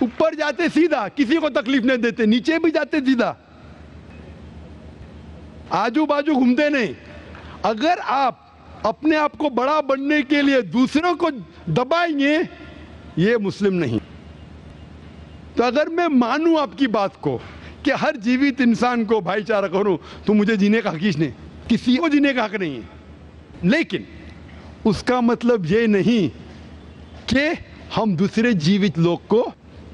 اوپر جاتے سیدھا, کسی کو تکلیف نہیں دیتے, نیچے بھی جاتے سیدھا, آجو باجو گھومتے نہیں. اگر آپ اپنے آپ کو بڑا بننے کے لیے دوسروں کو دبائیں گے, یہ مسلم نہیں. تو اگر میں مانوں آپ کی بات کو کہ ہر جیوت انسان کو بھائی چارہ کروں, تو مجھے جینے کا حق ہی نہیں, کسی کو جینے کا حق نہیں ہے. لیکن اس کا مطلب یہ نہیں کہ ہم دوسرے جیوت لوگ کو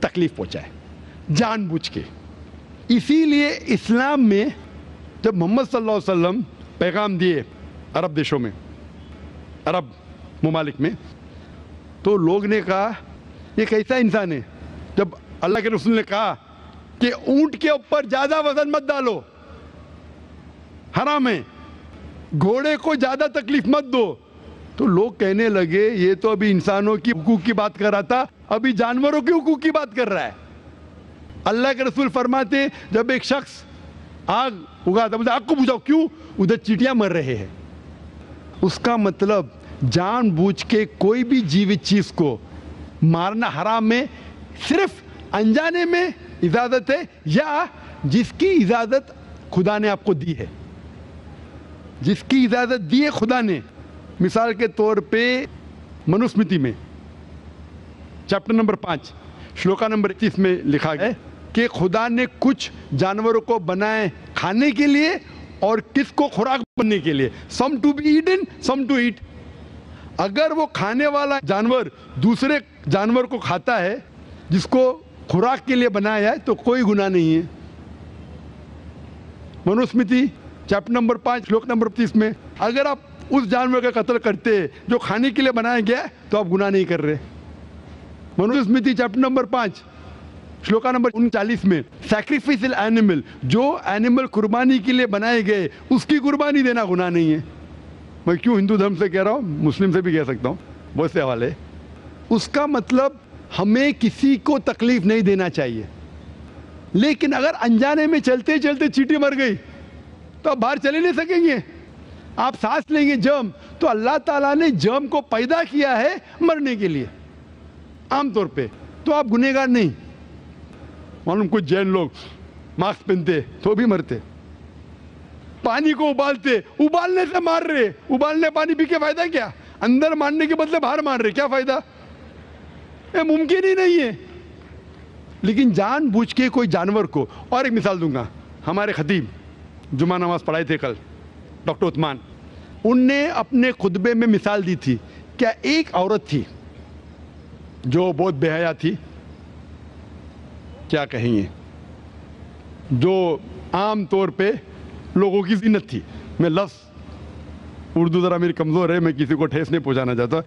تکلیف پہنچائیں جان بوجھ کے. اسی لیے اسلام میں جب محمد صلی اللہ علیہ وسلم پیغام دیے عرب دیشوں میں, عرب ممالک میں, تو لوگ نے کہا یہ کیسا انسان ہے. جب اللہ کے رسول نے کہا کہ اونٹ کے اوپر زیادہ وزن مت ڈالو, حرام ہے, گھوڑے کو زیادہ تکلیف مت دو, تو لوگ کہنے لگے یہ تو ابھی انسانوں کی حقوق کی بات کر رہا تھا, ابھی جانوروں کے حقوق کی بات کر رہا ہے. اللہ کے رسول فرماتے جب ایک شخص آگ اگاتا, بولتے آگ کو بجھاؤ, کیوں؟ ادھر چیٹیاں مر رہے ہیں. اس کا مطلب جان بوجھ کے کوئی بھی جیوت چیز کو مارنا حرام ہے, صرف انجانے میں اجازت ہے, یا جس کی اجازت خدا نے آپ کو دی ہے, جس کی اجازت دی ہے خدا نے. مثال کے طور پہ منوسمرتی میں چیپٹر نمبر 5 شلوکا نمبر 31 میں لکھا ہے کہ خدا نے کچھ جانوروں کو بنائے کھانے کے لیے اور کس کو خوراک بننے کے لیے. Some to be eaten, some to eat. اگر وہ کھانے والا جانور دوسرے جانور کو کھاتا ہے جس کو خوراک کے لیے بنایا ہے, تو کوئی گناہ نہیں ہے. منوسمرتی چیپٹر نمبر 5 شلوک نمبر 30 میں اگر آپ اس جانور کا قتل کرتے جو کھانے کے لیے بنایا گیا تو آپ گناہ نہیں کر رہے. منوسمرتی چیپٹر نمبر 5 شلوکا نمبر 39 میں سیکریفائسل اینیمل, جو اینیمل قربانی کے لیے بنائے گئے اس کی قربانی دینا گناہ نہیں ہے. میں کیوں ہندو دھرم سے کہہ رہا ہوں, مسلم سے بھی کہہ سکتا ہوں, بہت سے حوالے. اس کا مطلب ہمیں کسی کو تکلیف نہیں دینا چاہیے. لیکن اگر انجانے میں چلتے چلتے چیٹی مر گئی تو آپ باہر چلے نہیں سکیں گے, آپ سانس لیں گے جرم. تو اللہ تعالیٰ نے جرم کو پیدا کیا ہے مرنے کے لیے عام طور پہ, تو آپ گنہگار نہیں. معلوم کچھ جین لوگ ماسک پہنتے تو بھی مرتے, پانی کو ابالتے, ابالنے سے مار رہے, ابالنے پانی پی کے فائدہ کیا؟ اندر مارنے کے بدلے باہر مار رہے, کیا فائدہ؟ یہ ممکن ہی نہیں ہے. لیکن جان بوجھ کے کوئی جانور کو, اور ایک مثال دوں گا, ہمارے خطیب جمعہ نماز پڑھائے تھے کل ڈاکٹر عثمان, ان نے اپنے خطبے میں مثال دی تھی. کیا ایک عورت تھی جو بہت بے حیا تھی, کیا کہیں گے, جو عام طور پہ لوگوں کی زینت تھی. میں لفظ اردو ذرا میری کمزور ہے, میں کسی کو ٹھیس نہیں پہنچانا چاہتا.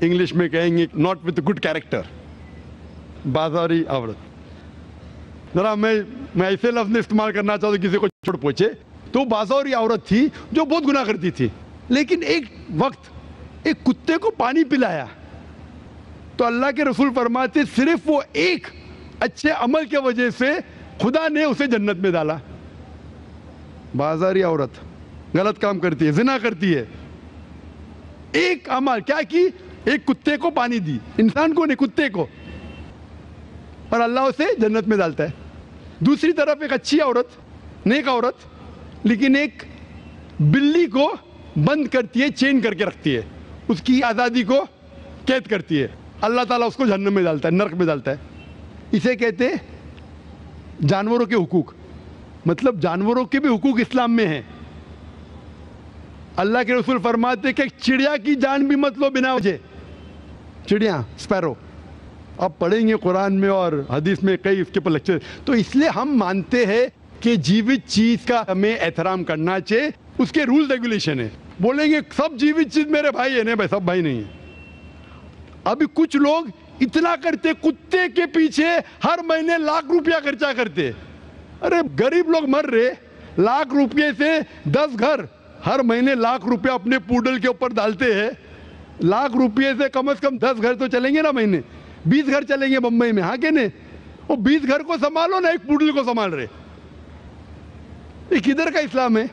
انگلش میں کہیں گے ناٹ وتھ گڈ کیریکٹر, بازاری عورت. ذرا میں ایسے لفظ نہیں استعمال کرنا چاہتا کسی کو چھوڑ پہنچے. تو بازاری عورت تھی جو بہت گناہ کرتی تھی, لیکن ایک وقت ایک کتے کو پانی پلایا تو اللہ کے رسول فرماتے صرف وہ ایک اچھے عمل کے وجہ سے خدا نے اسے جنت میں ڈالا. بازاری عورت غلط کام کرتی ہے, زنا کرتی ہے, ایک عمل کیا کی, ایک کتے کو پانی دی, انسان کو نہیں کتے کو, اور اللہ اسے جنت میں ڈالتا ہے. دوسری طرف ایک اچھی عورت, نیک عورت, لیکن ایک بلی کو بند کرتی ہے, چین کر کے رکھتی ہے, اس کی آزادی کو قید کرتی ہے, اللہ تعالیٰ اس کو جہنم میں ڈالتا ہے, نرک میں ڈالتا ہے. اسے کہتے جانوروں کے حقوق. مطلب جانوروں کے بھی حقوق اسلام میں ہیں. اللہ کے رسول فرماتے کہ چڑیا کی جان بھی مت لو بنا وجہ. چڑیا, اسپیرو, آپ پڑھیں گے قرآن میں اور حدیث میں کئی اس کے پر لیکچر. تو اس لیے ہم مانتے ہیں کہ جیوت چیز کا ہمیں احترام کرنا چاہیے, اس کے رول ریگولیشن ہے. بولیں گے سب جیوت چیز میرے بھائی ہے, نہیں بھائی, سب بھائی نہیں ہیں. ابھی کچھ لوگ اتنا کرتے, کتے کے پیچھے ہر مہینے ₹1,00,000 خرچہ کرتے. ارے غریب لوگ مر رہے, ₹1,00,000 سے 10 گھر ہر مہینے ₹1,00,000 اپنے پوڈل کے اوپر ڈالتے ہیں. ₹1,00,000 سے کم 10 گھر تو چلیں گے نا مہینے, 20 گھر چلیں گے بمبئی میں, ہاں کہ نہیں؟ وہ 20 گھر کو سنبھالو نا, ایک پوڈل کو سنبھال رہے. یہ کدھر کا اسلام ہے؟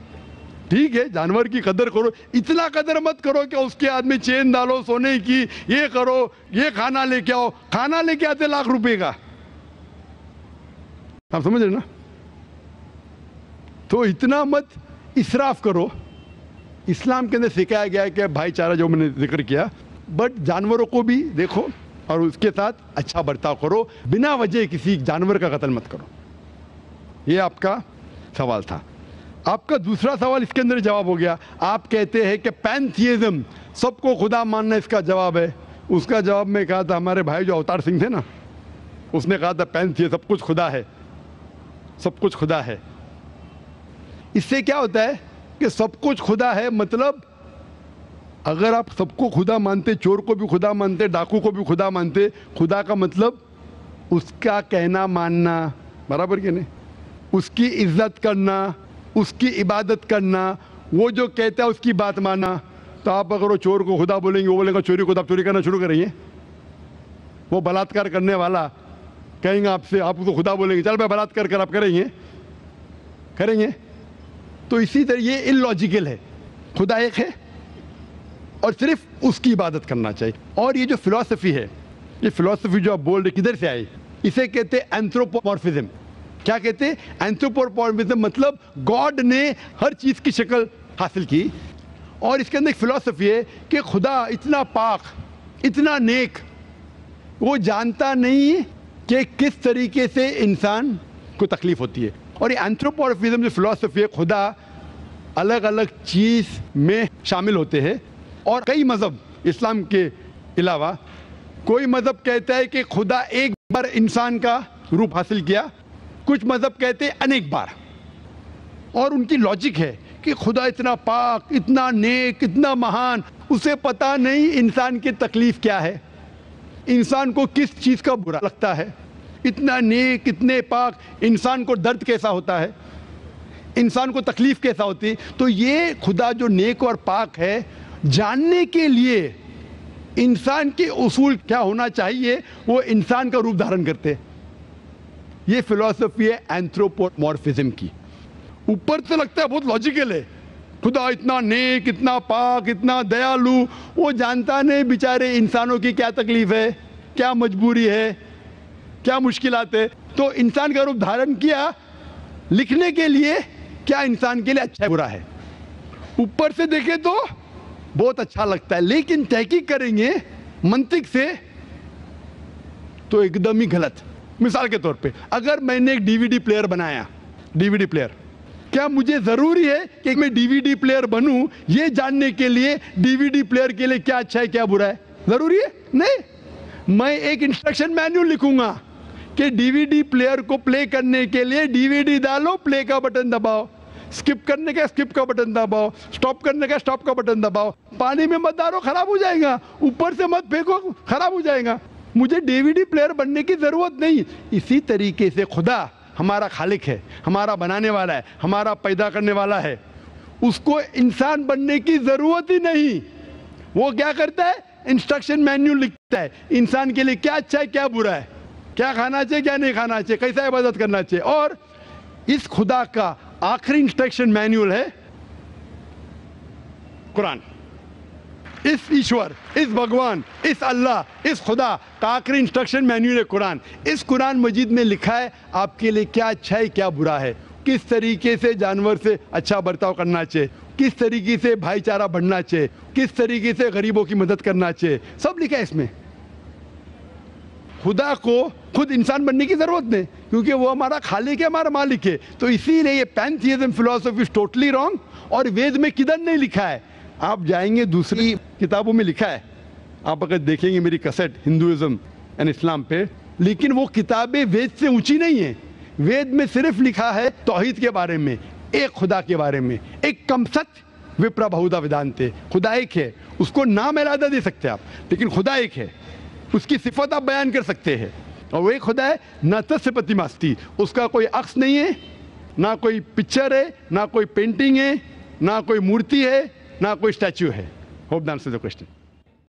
ٹھیک ہے جانور کی قدر کرو, اتنا قدر مت کرو کہ اس کے ہاتھ میں چین ڈالو سونے کی, یہ کرو, یہ کھانا لے کے آؤ. کھانا لے کے آتے ₹1,00,000 کا, آپ سمجھ رہے نا؟ تو اتنا مت اسراف کرو. اسلام کے اندر سکھایا گیا ہے کہ بھائی چارہ جو میں نے ذکر کیا, بٹ جانوروں کو بھی دیکھو اور اس کے ساتھ اچھا برتاؤ کرو, بنا وجہ کسی جانور کا قتل مت کرو. یہ آپ کا سوال تھا. آپ کا دوسرا سوال اس کے اندر جواب ہو گیا. آپ کہتے ہیں کہ پینتھیزم, سب کو خدا ماننا اس کا جواب ہے. اس کا جواب میں کہا تھا, ہمارے بھائی جو اوتار سنگھ تھے نا, اس نے کہا تھا پینتھیزم سب کچھ خدا ہے, سب کچھ خدا ہے. اس سے کیا ہوتا ہے کہ سب کچھ خدا ہے, مطلب اگر آپ سب کو خدا مانتے, چور کو بھی خدا مانتے, ڈاکو کو بھی خدا مانتے, خدا کا مطلب اس کا کہنا ماننا, برابر کہ نہیں, اس کی عزت کرنا, اس کی عبادت کرنا, وہ جو کہتا ہے اس کی بات ماننا. تو آپ اگر وہ چور کو خدا بولیں گے, وہ بولیں گا چوری کو, تو آپ چوری کرنا شروع کریں گے. وہ بلاತ್ಕಾರ کرنے والا کہیں گا آپ سے, آپ اس کو خدا بولیں گے, چل میں بلاತ್ಕಾರ کر, آپ کریں گے. تو اسی طرح یہ ان لاجیکل ہے. خدا ایک ہے اور صرف اس کی عبادت کرنا چاہیے. اور یہ جو فلسفی ہے, یہ فلسفی جو آپ بول رہے کدھر سے آئی, اسے کہتے ہیں اینتھروپومورفزم. کیا کہتے ہیں؟ اینتھروپومورفزم مطلب گاڈ نے ہر چیز کی شکل حاصل کی. اور اس کے اندر ایک فلسفی ہے کہ خدا اتنا پاک, اتنا نیک, وہ جانتا نہیں کہ کس طریقے سے انسان کو تکلیف ہوتی ہے. اور یہ اینتھروپومورفزم جو فلسفی ہے, خدا الگ الگ چیز میں شامل ہوتے ہیں. اور کئی مذہب اسلام کے علاوہ, کوئی مذہب کہتا ہے کہ خدا ایک بار انسان کا روپ حاصل کیا, کچھ مذہب کہتے ہیں انیک بار. اور ان کی لاجک ہے کہ خدا اتنا پاک, اتنا نیک, اتنا مہان, اسے پتہ نہیں انسان کی تکلیف کیا ہے, انسان کو کس چیز کا برا لگتا ہے. اتنا نیک, اتنے پاک, انسان کو درد کیسا ہوتا ہے, انسان کو تکلیف کیسا ہوتی ہے. تو یہ خدا جو نیک اور پاک ہے, جاننے کے لیے انسان کے اصول کیا ہونا چاہیے, وہ انسان کا روپ دھارن کرتے. یہ فلسفی ہے اینتھروپومورفزم کی. اوپر سے لگتا ہے بہت لاجیکل ہے, خدا اتنا نیک, اتنا پاک, اتنا دیالو, وہ جانتا نہیں بیچارے انسانوں کی کیا تکلیف ہے, کیا مجبوری ہے, کیا مشکلات ہے. تو انسان کا روپ دھارن کیا لکھنے کے لیے کیا انسان کے لیے اچھا ہے برا ہے. اوپر سے دیکھیں تو بہت اچھا لگتا ہے, لیکن تحقیق کریں گے منطق سے تو ایک دم ہی غلط. مثال کے طور پہ, اگر میں نے ایک ڈی وی ڈی پلیئر بنایا, ڈی وی ڈی پلیئر, کیا مجھے ضروری ہے کہ میں ڈی وی ڈی پلیئر بنوں یہ جاننے کے لیے ڈی وی ڈی پلیئر کے لیے کیا اچھا ہے کیا برا ہے؟ ضروری ہے نہیں. میں ایک انسٹرکشن مینیول لکھوں گا کہ ڈی وی ڈی پلیئر کو پلے کرنے کے لیے ڈی وی ڈی ڈالو, پلے کا بٹن دباؤ, اسکپ کرنے کا اسکپ کا بٹن دباؤ, اسٹاپ کرنے کا اسٹاپ کا بٹن دباؤ. پانی میں مت ڈالو, خراب ہو جائے گا. اوپر سے مت پھینکو, خراب ہو جائے گا. مجھے ڈی وی ڈی پلیئر بننے کی ضرورت نہیں. اسی طریقے سے خدا ہمارا خالق ہے, ہمارا بنانے والا ہے, ہمارا پیدا کرنے والا ہے, اس کو انسان بننے کی ضرورت ہی نہیں. وہ کیا کرتا ہے؟ انسٹرکشن مینیول لکھتا ہے, انسان کے لیے کیا اچھا ہے کیا برا ہے, کیا کھانا چاہیے کیا نہیں کھانا چاہیے, کیسا عبادت کرنا چاہیے. اور اس خدا کا آخری انسٹرکشن مینیول ہے قرآن. اس ایشور, اس بھگوان, اس اللہ, اس خدا کا آخری انسٹرکشن مینیول ہے قرآن. اس قرآن مجید میں لکھا ہے آپ کے لیے کیا اچھا ہے کیا برا ہے, کس طریقے سے جانور سے اچھا برتاؤ کرنا چاہیے, کس طریقے سے بھائی چارہ بڑھنا چاہیے, کس طریقے سے غریبوں کی مدد کرنا چاہیے, سب لکھا ہے اس میں. خدا کو خود انسان بننے کی ضرورت نہیں, کیونکہ وہ ہمارا خالق ہے, ہمارا مالک ہے. تو اسی لیے یہ پینتھیزم فلسفی از ٹوٹلی رانگ. اور وید میں کدھر نہیں لکھا ہے, آپ جائیں گے دوسری کتابوں میں لکھا ہے, آپ اگر دیکھیں گے میری کیسٹ ہندوازم اینڈ اسلام پہ, لیکن وہ کتابیں وید سے اونچی نہیں ہیں. وید میں صرف لکھا ہے توحید کے بارے میں, ایک خدا کے بارے میں, ایک کم ست وپرا بہودا ویدانتے. خدا ایک ہے, اس کو نام علیحدہ دے سکتے آپ, لیکن خدا ایک ہے, اس کی صفت آپ بیان کر سکتے ہیں. اور وہ ایک خدا ہے نہ تسپتی ماستی, اس کا کوئی عکس نہیں ہے, نہ کوئی پکچر ہے, نہ کوئی پینٹنگ ہے, نہ کوئی مورتی ہے, نہ کوئی اسٹیچو ہے. Hope the answer the question.